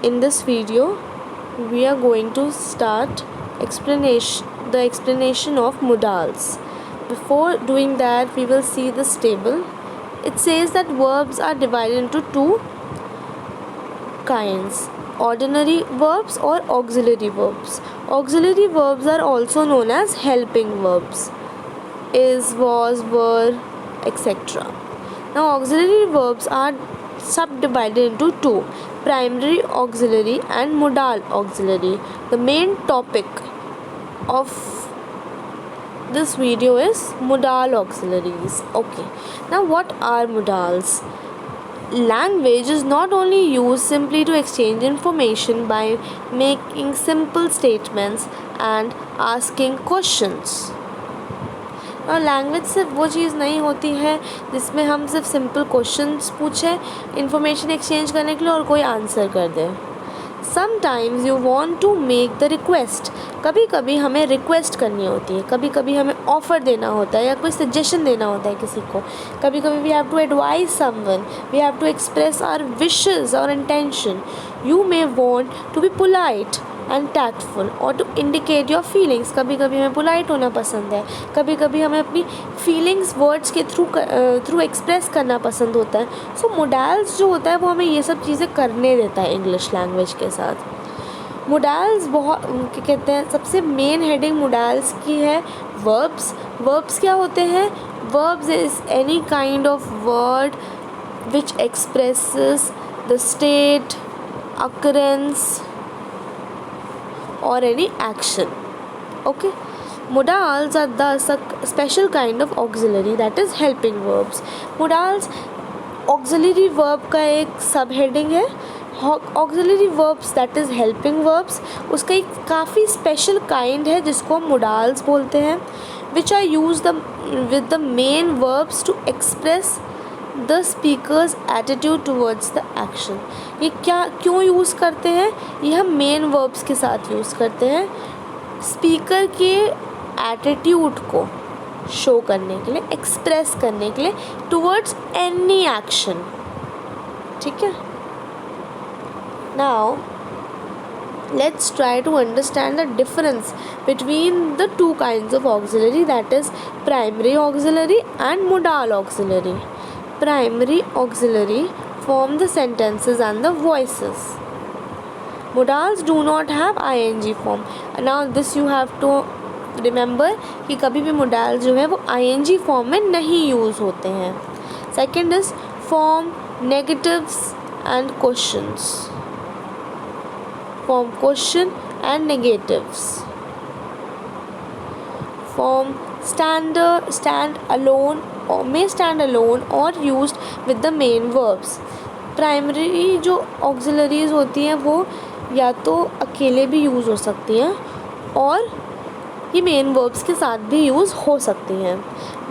In this video, we are going to start the explanation of modals. Before doing that, we will see this table. It says that verbs are divided into two kinds: ordinary verbs or auxiliary verbs. Auxiliary verbs are also known as helping verbs: is, was, were, etc. Now, auxiliary verbs are subdivided into two: primary auxiliary and modal auxiliary. The main topic of this video is modal auxiliaries. Okay, now what are modals? Language is not only used simply to exchange information by making simple statements and asking questions. और language सिर्फ वो चीज़ नहीं होती है जिसमें हम सिर्फ सिंपल क्वेश्चंस पूछें इन्फॉर्मेशन एक्सचेंज करने के लिए और कोई आंसर कर दे. Sometimes you want to make the request. कभी कभी हमें रिक्वेस्ट करनी होती है, कभी कभी हमें ऑफ़र देना होता है या कोई सजेशन देना होता है किसी को. कभी कभी we have to advise someone, we have to express our wishes और intention. You may want to be polite and tactful और टू इंडिकेट योर फीलिंग्स. कभी कभी हमें पोलाइट होना पसंद है, कभी कभी हमें अपनी फीलिंग्स वर्ड्स के थ्रू एक्सप्रेस करना पसंद होता है. सो मोडाल्स जो होता है वो हमें ये सब चीज़ें करने देता है इंग्लिश लैंग्वेज के साथ. मोडाल्स बहुत क्या कहते हैं, सबसे मेन हेडिंग मोडाल्स की है वर्ब्स. वर्ब्स क्या होते हैं? Verbs is any kind of word which expresses the state, occurrence or any action. Okay, modals are thus a special kind of auxiliary, that is helping verbs. modals auxiliary verb का एक सब heading है. auxiliary verbs that is helping verbs, उसका एक काफ़ी special kind है जिसको हम modals बोलते हैं, which are used with the main verbs to express the speakers attitude towards the action. ये क्यों यूज़ करते हैं? ये हम मेन वर्ब्स के साथ यूज़ करते हैं स्पीकर के एटीट्यूड को शो करने के लिए, एक्सप्रेस करने के लिए टूवर्ड्स एनी एक्शन. ठीक है. Now let's try to understand the difference between the two kinds of auxiliary, that is primary auxiliary and modal auxiliary. Primary auxiliary form the sentences and the voices. Modals do not have ing form. Now this you have to remember कि कभी भी modal जो है वो ing form में नहीं use होते हैं. Second is form negatives and questions. Form question and negatives. Form stand alone or may stand alone or used with the main verbs. Primary जो ऑक्सिलरीज होती हैं वो या तो अकेले भी यूज़ हो सकती हैं और ये मेन वर्ब्स के साथ भी यूज़ हो सकती हैं.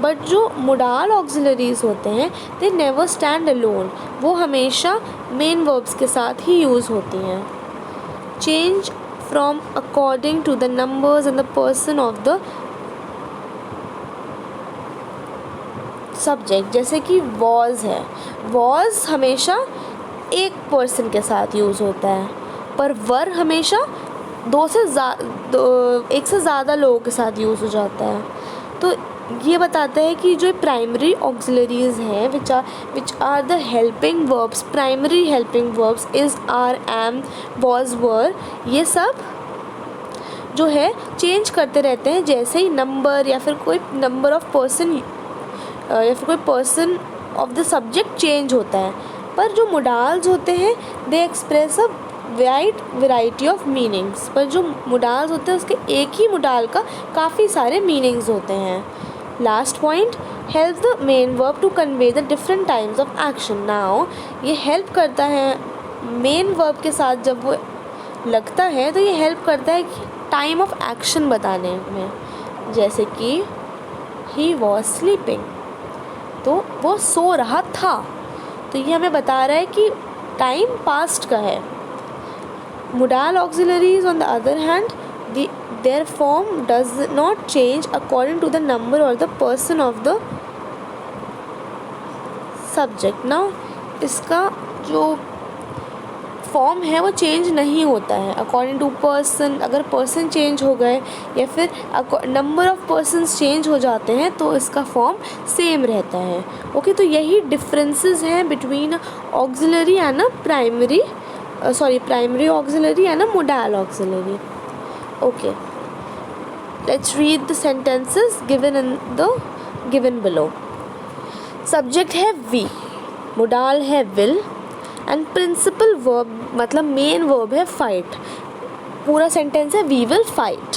बट जो मोडाल ऑक्सिलरीज होते हैं दे नेवर स्टैंड अलोन, वो हमेशा मेन वर्ब्स के साथ ही यूज़ होती हैं. Change from according to the numbers and the person of the subject. जैसे कि वॉज है, वॉज हमेशा एक पर्सन के साथ यूज़ होता है, पर वर हमेशा एक से ज़्यादा लोगों के साथ यूज़ हो जाता है. तो ये बताता है कि जो प्राइमरी ऑक्सिलरीज हैं which are the helping verbs, primary helping verbs is, are, am, was, were, ये सब जो है चेंज करते रहते हैं जैसे ही नंबर या फिर कोई नंबर ऑफ पर्सन या फिर कोई person of the subject change होता है. पर जो मोडाल्स होते हैं they express a variety of meanings. पर जो मोडाल्स होते हैं उसके एक ही मोडाल का काफ़ी सारे मीनिंग्स होते हैं. Last point, help the main verb to convey the different types of action. Now ये हेल्प करता है मेन वर्ब के साथ, जब वो लगता है तो ये हेल्प करता है कि टाइम ऑफ एक्शन बताने में. जैसे कि ही वॉज स्लीपिंग, तो वो सो रहा था, तो ये हमें बता रहा है कि टाइम पास्ट का है. modal auxiliaries on the other hand, their form does not change according to the number or the person of the subject. Now इसका जो फॉर्म है वो चेंज नहीं होता है अकॉर्डिंग टू पर्सन. अगर पर्सन चेंज हो गए या फिर नंबर ऑफ पर्सन्स चेंज हो जाते हैं तो इसका फॉर्म सेम रहता है. ओके, तो यही डिफरेंसेस हैं between auxiliary and a primary auxiliary and a modal auxiliary. Okay, let's read the sentences given below. Subject है वी, मोडाल है विल एंड प्रिंसिपल वर्ब मतलब मेन वर्ब है फाइट. पूरा सेंटेंस है वी विल फाइट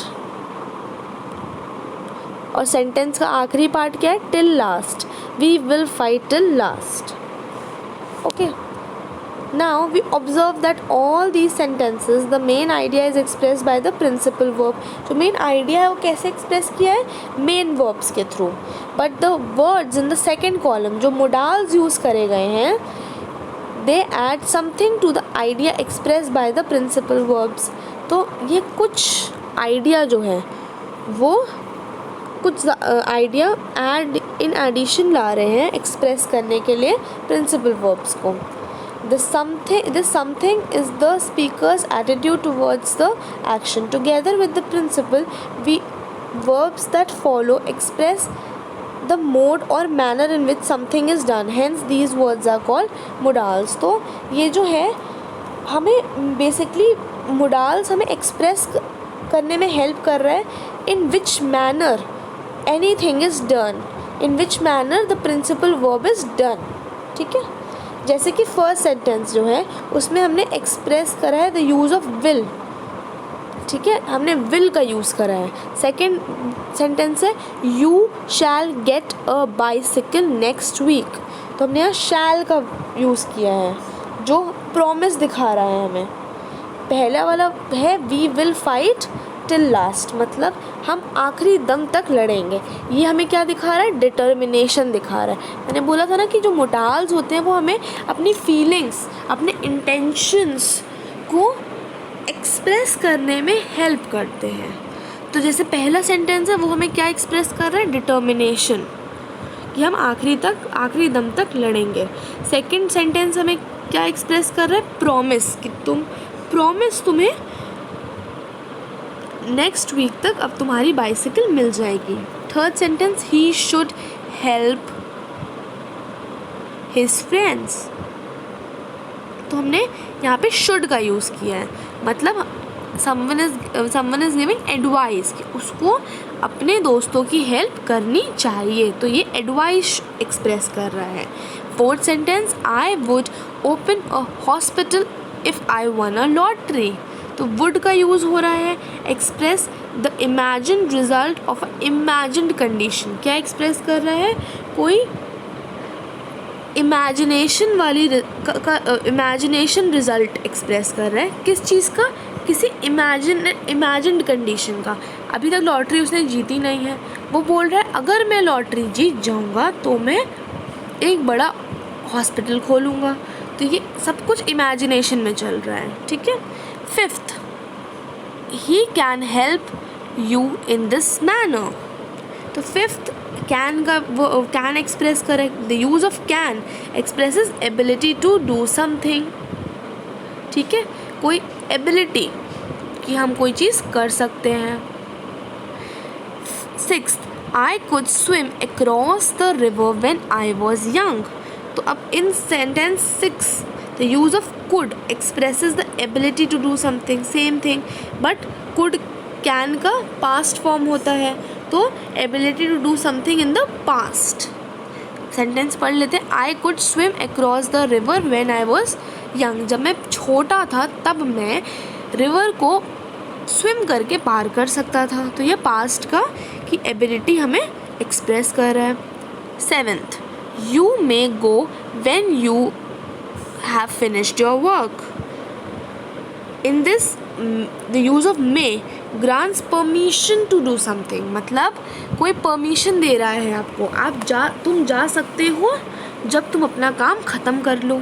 और sentence का आखिरी part क्या है? Till last. We will fight till last. Okay, now we observe that all these sentences the main idea is expressed by the principal verb. जो main idea है वो कैसे express किया है? main verbs के through. but the words in the second column जो modals use करे गए हैं they add something to the idea expressed by the principal verbs. तो ये कुछ idea जो है वो कुछ आइडिया इन एडिशन ला रहे हैं एक्सप्रेस करने के लिए प्रिंसिपल वर्ब्स को. This something is the speaker's attitude towards the action. Together with the principle, verbs that follow express the mode or manner in which something is done. Hence, these words are called modals. तो ये जो है हमें basically modals हमें express करने में help कर रहा है in which manner anything is done, in which manner the principal verb is done. ठीक है, जैसे कि फर्स्ट सेंटेंस जो है उसमें हमने एक्सप्रेस करा है द यूज़ ऑफ विल. ठीक है, हमने विल का यूज़ करा है. सेकेंड सेंटेंस है you shall get a bicycle next week. तो हमने यहाँ शैल का यूज़ किया है जो प्रॉमिस दिखा रहा है हमें. पहला वाला है we will fight till last मतलब हम आखिरी दम तक लड़ेंगे. ये हमें क्या दिखा रहा है? डिटर्मिनेशन दिखा रहा है. मैंने बोला था ना कि जो मोडाल्स होते हैं वो हमें अपनी फीलिंग्स, अपने इंटेंशंस को एक्सप्रेस करने में हेल्प करते हैं. तो जैसे पहला सेंटेंस है वो हमें क्या एक्सप्रेस कर रहा है? डिटर्मिनेशन, कि हम आखिरी दम तक लड़ेंगे. सेकंड सेंटेंस हमें क्या एक्सप्रेस कर रहा है? प्रॉमिस, कि तुम्हें नेक्स्ट वीक तक अब तुम्हारी बाइसिकल मिल जाएगी. Third sentence he should help his friends. तो हमने यहाँ पे शुड का यूज़ किया है मतलब समवन इज गिविंग एडवाइस कि उसको अपने दोस्तों की हेल्प करनी चाहिए. तो ये एडवाइस एक्सप्रेस कर रहा है. Fourth sentence I would open a hospital if I one a lottery. तो वुड का यूज़ हो रहा है express the imagine result of a imagined condition. क्या एक्सप्रेस कर रहा है? कोई इमेजिनेशन वाली इमेजिनेशन रिजल्ट एक्सप्रेस कर रहा है. किस चीज़ का? किसी इमेजिन्ड कंडीशन का. अभी तक लॉटरी उसने जीती नहीं है. वो बोल रहा है अगर मैं लॉटरी जीत जाऊंगा तो मैं एक बड़ा हॉस्पिटल खोलूँगा. तो ये सब कुछ इमेजिनेशन में चल रहा है. ठीक है. Fifth, he can help you in this manner. तो फिफ्थ कैन का वो कैन एक्सप्रेस करे. The use of can expresses ability to do something. ठीक है, कोई एबिलिटी कि हम कोई चीज़ कर सकते हैं. Sixth, I could swim across the river when I was young. तो अब इन sentence 6 the use of could expresses the ability to do something, same thing, but could can का past form होता है. तो ability to do something in the past. Sentence पढ़ लेते हैं. I could swim across the river when I was young. जब मैं छोटा था तब मैं रिवर को स्विम करके पार कर सकता था. तो ये पास्ट का की एबिलिटी हमें एक्सप्रेस कर रहा है. Seventh, you may go when you have finished your work. In this, the use of may grants permission to do something. मतलब कोई परमिशन दे रहा है आपको, तुम जा सकते हो जब तुम अपना काम ख़त्म कर लो.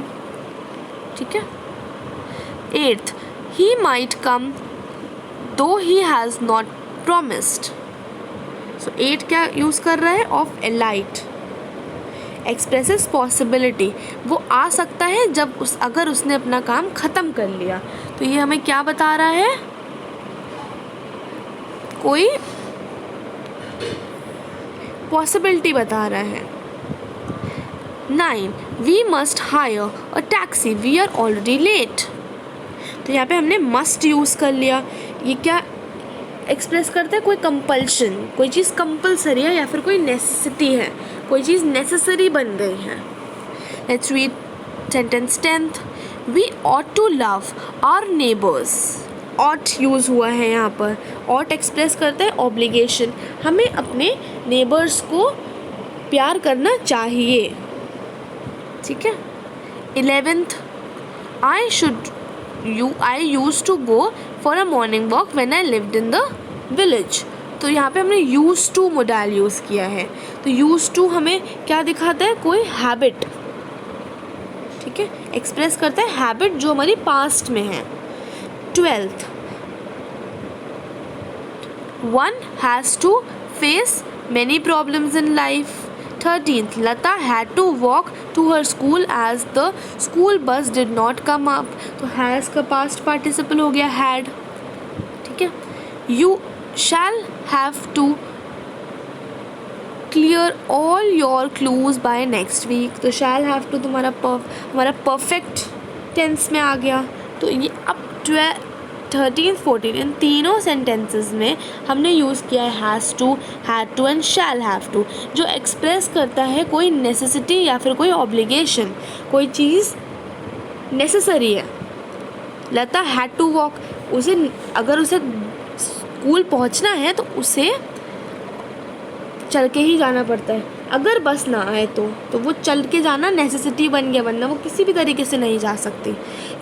ठीक है. Eighth, he might come though he has not promised. So 8 क्या यूज़ कर रहा है? Of elite. एक्सप्रेसेस पॉसिबिलिटी, वो आ सकता है जब अगर उसने अपना काम ख़त्म कर लिया। तो ये हमें क्या बता रहा है, कोई पॉसिबिलिटी बता रहा है। 9 we must hire a taxi, we are already late. तो यहाँ पे हमने मस्ट यूज़ कर लिया। ये क्या एक्सप्रेस करता है, कोई कंपल्शन, कोई चीज़ कंपल्सरी है या फिर कोई नेसेसिटी है, कोई चीज़ नेसेसरी बन गई है। Let's read sentence 10th, we ought to love our neighbours. Ought use हुआ है यहाँ पर। ऑट एक्सप्रेस करता है ऑब्लिगेशन, हमें अपने नेबर्स को प्यार करना चाहिए, ठीक है। 11th, I used to go for a morning walk when I lived in the village। तो यहाँ पे हमने used to मोडाल यूज़ किया है। तो used to हमें क्या दिखाता है, कोई हैबिट, ठीक है, एक्सप्रेस करता है हैबिट जो हमारी पास्ट में है। 12th, one has to face many problems in life। 13th, Lata had to walk to her school as the school bus did not come up। तो has का past participle हो गया had, ठीक है। You shall have to clear all your clues by next week। तो shall have to हमारा perfect tense में आ गया। तो ये अब 13, 14 इन तीनों सेंटेंसेस में हमने यूज़ किया है has to, had to and shall have to, जो एक्सप्रेस करता है कोई नेसेसिटी या फिर कोई ऑब्लिगेशन, कोई चीज़ नेसेसरी है। लता हैड टू वॉक, अगर उसे स्कूल पहुंचना है तो उसे चल के ही जाना पड़ता है। अगर बस ना आए तो वो चल के जाना नेसेसिटी बन गया, वरना वो किसी भी तरीके से नहीं जा सकती।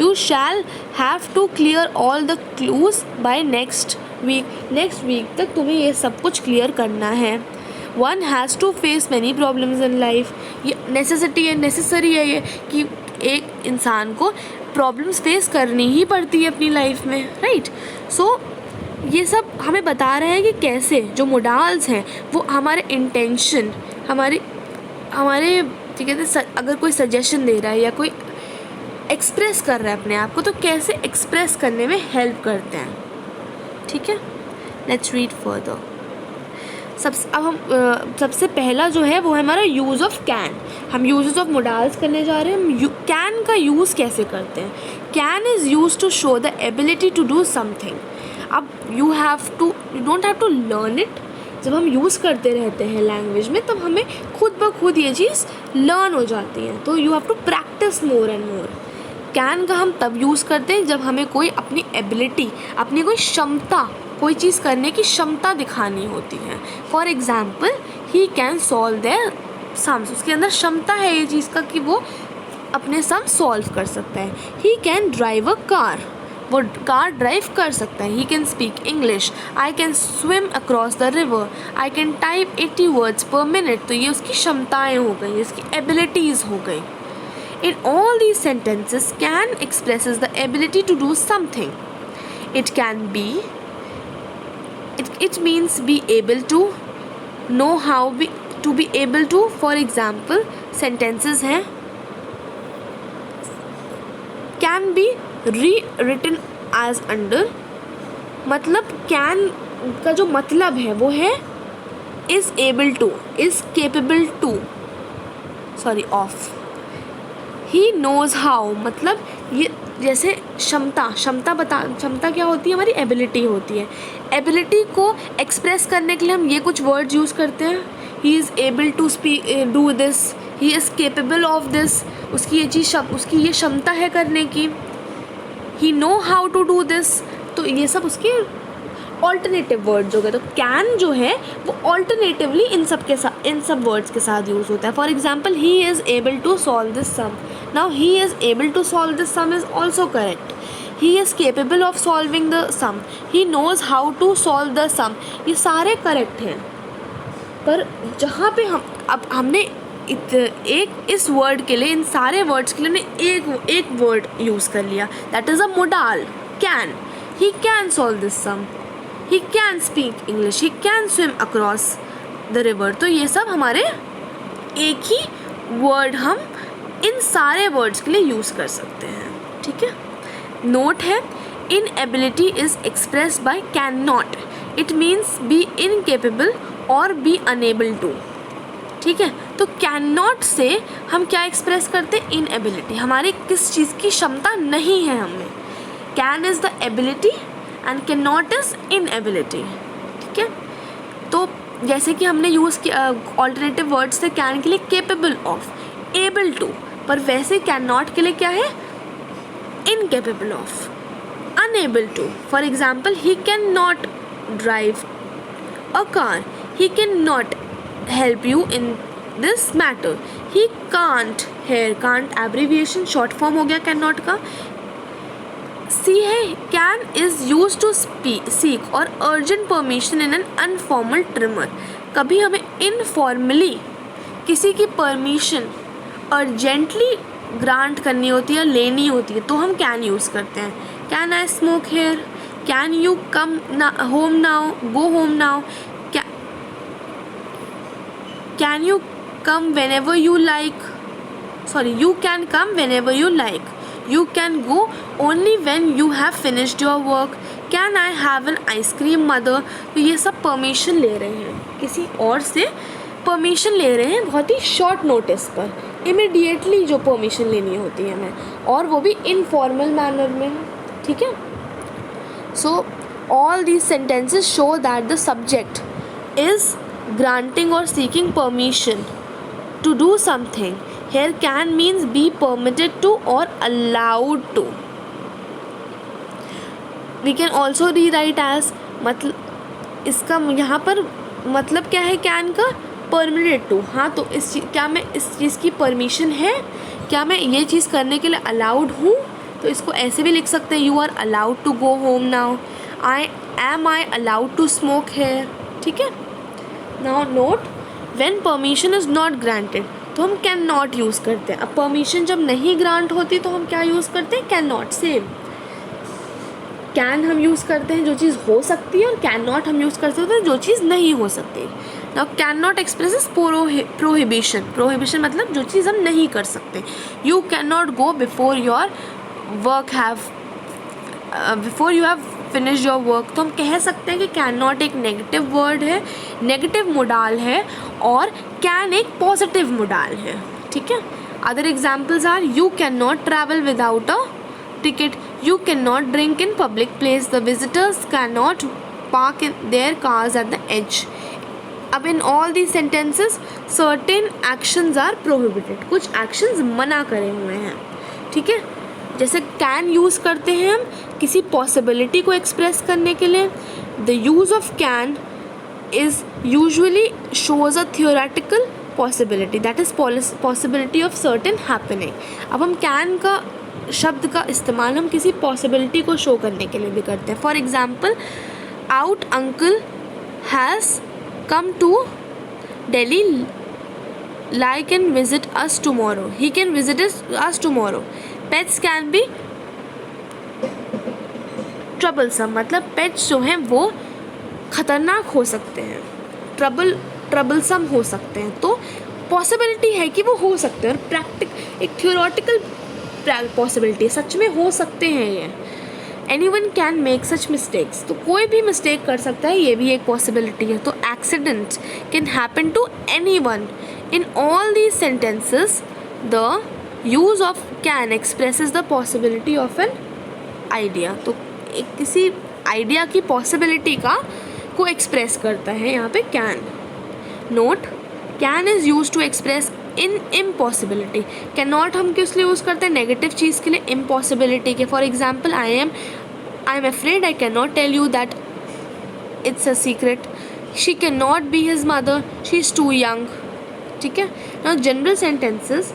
You shall have to clear all the clues by next week तक तुम्हें ये सब कुछ क्लियर करना है। One has to face many problems in life, ये नेसेसिटी है, नेसेसरी है ये कि एक इंसान को प्रॉब्लम्स फेस करनी ही पड़ती है अपनी लाइफ में, राइट। सो ये सब हमें बता रहे हैं कि कैसे जो मोडाल्स हैं वो हमारे इंटेंशन, हमारे ठीक है, अगर कोई सजेशन दे रहा है या कोई एक्सप्रेस कर रहा है अपने आप को, तो कैसे एक्सप्रेस करने में हेल्प करते हैं, ठीक है। Let's read further. अब हम सबसे पहला जो है वो है हमारा यूज़ ऑफ कैन। हम यूजेस ऑफ मोडाल्स करने जा रहे हैं। हम कैन का यूज़ कैसे करते हैं। Can is use to show the ability to do something. अब you don't have to learn it. जब हम यूज़ करते रहते हैं लैंग्वेज में तब हमें खुद ब खुद ये चीज़ लर्न हो जाती है। तो you have to practise more and more. Can का हम तब यूज़ करते हैं जब हमें कोई अपनी एबिलिटी, अपनी कोई क्षमता, कोई चीज़ करने की क्षमता दिखानी होती है। For example, he can solve their sums. उसके अंदर क्षमता है ये चीज़ का कि वो अपने सम सॉल्व कर सकता है। He can drive a car, वो कार ड्राइव कर सकता है। ही can speak English. I can swim across the river. I can type 80 words पर मिनट। तो ये उसकी क्षमताएँ हो गई, इसकी एबिलिटीज़ हो गई। In all these sentences, can expresses the ability to do something. It can be, it means be able to, know how, to be able to. For example, sentences हैं can be rewritten as under। मतलब can का जो मतलब है वो है is able to, is capable to, sorry of। He knows how, मतलब ये जैसे क्षमता क्या होती है, हमारी एबिलिटी होती है। एबिलिटी को एक्सप्रेस करने के लिए हम ये कुछ वर्ड्स यूज़ करते हैं। He is able to speak, do this, he is capable of this. उसकी ये चीज़, उसकी ये क्षमता है करने की। He know how to do this. तो ये सब उसके ऑल्टरनेटिव वर्ड्स हो गए। तो कैन जो है वो ऑल्टरनेटिवली इन सब वर्ड्स के साथ यूज़ होता है। For example, he is able to solve this sum. Now he is able to solve this sum is also correct. He is capable of solving the sum. He knows how to solve the sum. ये सारे correct हैं। पर जहाँ पे हमने इस word के लिए, इन सारे वर्ड्स के लिए हमने एक वर्ड यूज़ कर लिया, that is a modal, can. He can solve this sum, he can speak English, he can swim across the river. तो ये सब हमारे एक ही वर्ड हम इन सारे वर्ड्स के लिए यूज़ कर सकते हैं, ठीक है। नोट है, inability is expressed by can not, it means be incapable और बी अनेबल टू, ठीक है। तो कैन नॉट से हम क्या एक्सप्रेस करते हैं, इनएबिलिटी, हमारी किस चीज़ की क्षमता नहीं है हमें। Can is the ability and can not is inability, ठीक है। तो जैसे कि हमने यूज़ किया ऑल्टरनेटिव वर्ड से कैन के लिए केपेबल ऑफ, एबल टू, पर वैसे कैन नॉट के लिए क्या है, incapable of, unable to. For example, he can not drive a car, he can not help you in this matter, he can't, here can't abbreviation short form हो गया can not का। See है, can is use to seek और urgent permission in an informal trimmer, कभी हमें informally किसी की permission urgently grant करनी होती है, लेनी होती है, तो हम कैन यूज़ करते हैं। Can I smoke here, can you come home now, go home now, can you come whenever you like, sorry, you can come whenever you like, you can go only when you have finished your work, can I have an ice cream mother। तो ये सब permission ले रहे हैं, किसी और से permission ले रहे हैं बहुत ही शॉर्ट नोटिस पर, इमिडिएटली जो परमिशन लेनी होती है हमें, और वो भी इनफॉर्मल मैनर में, ठीक है। So all these sentences show that the subject is granting or seeking permission to do something. Here can means be permitted to or allowed to. We can also rewrite as, मतलब इसका यहाँ पर मतलब क्या है कैन का, permitted to। हाँ, तो क्या मैं इस चीज़ की परमिशन है, क्या मैं ये चीज़ करने के लिए अलाउड हूँ, तो इसको ऐसे भी लिख सकते हैं, you are allowed to go home now, I allowed to smoke here, ठीक है। Now note, when permission is not granted, तो हम कैन नॉट यूज़ करते हैं। अब परमिशन जब नहीं ग्रांट होती तो हम क्या यूज़ करते हैं, कैन नॉट। सेम, कैन हम यूज़ करते हैं जो चीज़ हो सकती है, और कैन नॉट हम यूज़ कर सकते हैं जो चीज़ नहीं हो सकती। Now can not expresses prohibition, prohibition मतलब जो चीज़ हम नहीं कर सकते। You can not go before your work before you have finish your work. तो हम कह सकते हैं कि कैन नॉट एक नेगेटिव वर्ड है, नेगेटिव मोडाल है, और कैन एक पॉजिटिव मोडाल है, ठीक है। Other examples are, you can not travel without a ticket, you can not drink in public place, the visitors can not park in their cars at the edge. अब in all the sentences certain actions are prohibited, कुछ actions मना करे हुए हैं, ठीक है। जैसे can use करते हैं हम किसी पॉसिबिलिटी को एक्सप्रेस करने के लिए। The use of can is usually shows a theoretical possibility, that is possibility of certain happening. अब हम कैन का शब्द का इस्तेमाल हम किसी पॉसिबिलिटी को शो करने के लिए भी करते हैं। For example, out uncle has come to Delhi, Lai can visit us tomorrow, he can visit us tomorrow. Pets can be troublesome, मतलब पेट्स जो हैं वो ख़तरनाक हो सकते हैं, ट्रबलसम हो सकते हैं। तो पॉसिबिलिटी है कि वो हो सकते हैं, और एक थियोरेटिकल पॉसिबिलिटी, सच में हो सकते हैं ये। Anyone can make such mistakes, तो कोई भी मिस्टेक कर सकता है, ये भी एक पॉसिबिलिटी है। तो accident can happen to anyone. In all these sentences the use of can expresses the possibility of an idea. तो एक किसी आइडिया की पॉसिबिलिटी को एक्सप्रेस करता है यहाँ पे can. Note, can is use to express in impossibility. Can not हम किस लिए यूज़ करते हैं, नेगेटिव चीज़ के लिए, इम्पॉसिबिलिटी के। For example, I am afraid, I can not tell you that it's a secret. She can not be his mother, she is too young, ठीक है। Now general sentences,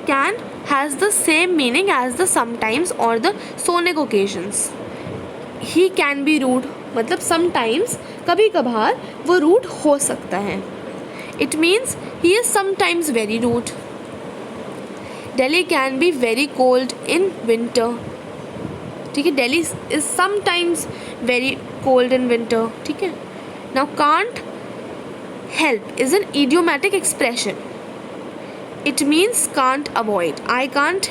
can has the same meaning as the sometimes और the sonic occasions. He can be rude, मतलब sometimes, कभी कभार वो rude हो सकता है। It means he is sometimes very rude. Delhi can be very cold in winter, ठीक है। Delhi is sometimes very cold in winter, ठीक है। Now can't help is an idiomatic expression, it means can't avoid. I can't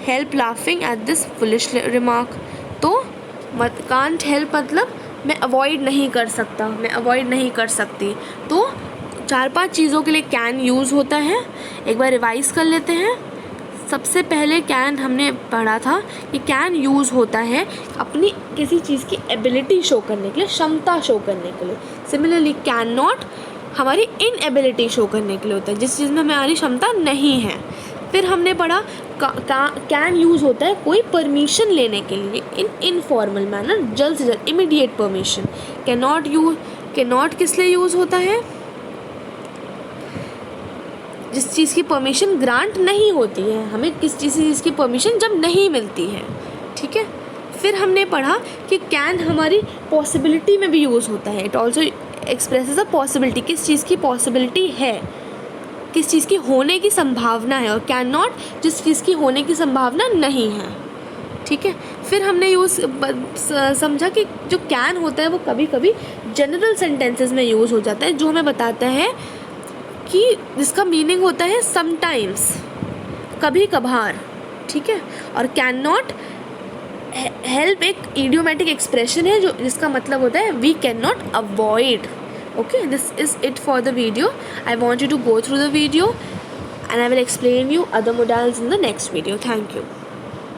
help laughing at this foolish remark. तो can't help मतलब मैं avoid नहीं कर सकता, मैं अवॉइड नहीं कर सकती. तो 4-5 चीज़ों के लिए कैन यूज़ होता है. एक बार रिवाइज़ कर लेते हैं. सबसे पहले कैन हमने पढ़ा था कि कैन यूज़ होता है अपनी किसी चीज़ की एबिलिटी शो करने के लिए, क्षमता शो करने के लिए. सिमिलरली कैन नॉट हमारी इनएबिलिटी शो करने के लिए होता है, जिस चीज़ में हमारी क्षमता नहीं है. फिर हमने पढ़ा कैन यूज़ होता है कोई परमिशन लेने के लिए इन इनफॉर्मल मैनर, जल्द से जल्द, इमीडिएट परमिशन. कैन नॉट किस लिए यूज़ होता है? जिस चीज़ की परमिशन ग्रांट नहीं होती है, हमें किस चीज़ की परमिशन जब नहीं मिलती है. ठीक है. फिर हमने पढ़ा कि कैन हमारी पॉसिबिलिटी में भी यूज़ होता है. It also expresses a possibility, किस चीज़ की पॉसिबिलिटी है, किस चीज़ की होने की संभावना है. और कैन नॉट जिस चीज़ की होने की संभावना नहीं है. ठीक है. फिर हमने समझा कि जो कैन होता है वो कभी कभी जनरल सेंटेंसेस में यूज़ हो जाता है, जो हमें बताता है कि जिसका मीनिंग होता है समटाइम्स, कभी कभार. ठीक है. और कैन नॉट हेल्प एक इडियोमेटिक एक्सप्रेशन है जो जिसका मतलब होता है we can not avoid. Okay, this is it for the video. I want you to go through the video and I will explain you other modals in the next video. Thank you.